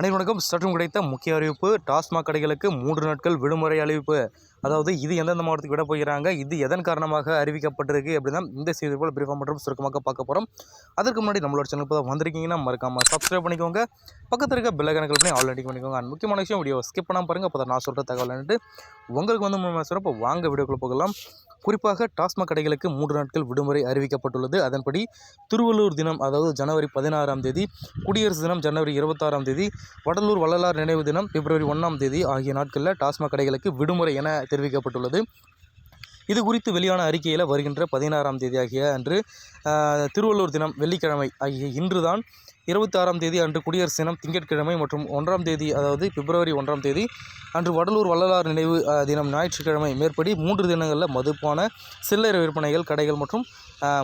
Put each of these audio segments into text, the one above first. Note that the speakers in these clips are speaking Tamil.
அனைவருக்கும் வணக்கம். சற்றும் கிடைத்த முக்கிய அறிவிப்பு. டாஸ்மாக் கடைகளுக்கு 3 நாட்கள் விடுமுறை அறிவிப்பு. அதாவது இது எந்தெந்த மாவட்டத்துக்கு விட போகிறாங்க, இது எதன் காரணமாக அறிவிக்கப்பட்டிருக்கு அப்படின்னா இந்த செய்தி போல் பிரீஃபாக மற்றும் சுருக்கமாக பார்க்க போகிறோம். அதற்கு முன்னாடி நம்மளோட சேனல் இப்போ வந்திருக்கீங்கன்னா மறக்காம சப்ஸ்கிரைப் பண்ணிக்கோங்க. பக்கத்தில் இருக்க பெல் ஐகானை கிளிக் பண்ணி ஆல் ரெடி பண்ணிக்கோங்க. அண்ட் முக்கியமான விஷயம், வீடியோ ஸ்கிப் பண்ணாமல் பாருங்கள். அப்போ நான் சொல்கிற தகவல் உங்களுக்கு வந்து இப்போ வாங்க வீடியோக்குள்ளே போகலாம். குறிப்பாக டாஸ்மாக் கடைகளுக்கு 3 நாட்கள் விடுமுறை அறிவிக்கப்பட்டுள்ளது. அதன்படி திருவள்ளூர் தினம், அதாவது ஜனவரி 16ஆம் தேதி, குடியரசு தினம் ஜனவரி 26ஆம் தேதி, வடலூர் வள்ளலார் நினைவு தினம் பிப்ரவரி 1ஆம் தேதி ஆகிய நாட்களில் டாஸ்மாக் கடைகளுக்கு விடுமுறை என தெரிவிக்கப்பட்டுள்ளது. இது குறித்து வெளியான அறிக்கையில் வருகின்ற 16ஆம் தேதி ஆகிய அன்று திருவள்ளூர் தினம் வெள்ளிக்கிழமை ஆகிய இன்றுதான் 26ஆம் தேதி அன்று குடியரசு தினம் திங்கட்கிழமை மற்றும் 1ஆம் தேதி, அதாவது பிப்ரவரி 1ஆம் தேதி அன்று வடலூர் வள்ளலார் நினைவு தினம் ஞாயிற்றுக்கிழமை மேற்படி 3 தினங்களில் மதுப்பான சில்லறை விற்பனைகள் கடைகள் மற்றும்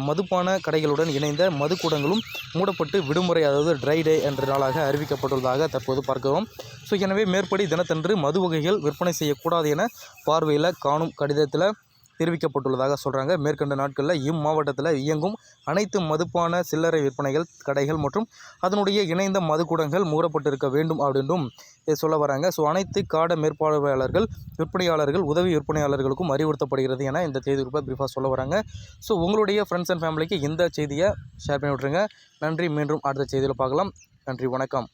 மதுப்பான கடைகளுடன் இணைந்த மதுக்கூடங்களும் மூடப்பட்டு விடுமுறை, அதாவது ட்ரை டே என்ற நாளாக அறிவிக்கப்பட்டுள்ளதாக தற்போது பார்க்கிறோம். ஸோ எனவே மேற்படி தினத்தன்று மது வகைகள் விற்பனை செய்யக்கூடாது என பார்வையில் காணும் கடிதத்தில் தெரிவிக்கப்பட்டுள்ளதாக சொல்கிறாங்க. மேற்கண்ட நாட்களில் இம்மாவட்டத்தில் இயங்கும் அனைத்து மதுப்பான சில்லறை விற்பனைகள் கடைகள் மற்றும் அதனுடைய இணைந்த மதுக்கூடங்கள் மூடப்பட்டிருக்க வேண்டும் அப்படின்றும் சொல்ல வராங்க. ஸோ அனைத்து காட மேற்பார்வையாளர்கள், விற்பனையாளர்கள், உதவி விற்பனையாளர்களுக்கும் அறிவுறுத்தப்படுகிறது என இந்த செய்தி குறிப்பாக பிரீஃபாக சொல்ல வராங்க. ஸோ உங்களுடைய ஃப்ரெண்ட்ஸ் அண்ட் ஃபேமிலிக்கு இந்த செய்தியை ஷேர் பண்ணி விட்ருங்க. நன்றி. மீண்டும் அடுத்த செய்தியில் பார்க்கலாம். நன்றி, வணக்கம்.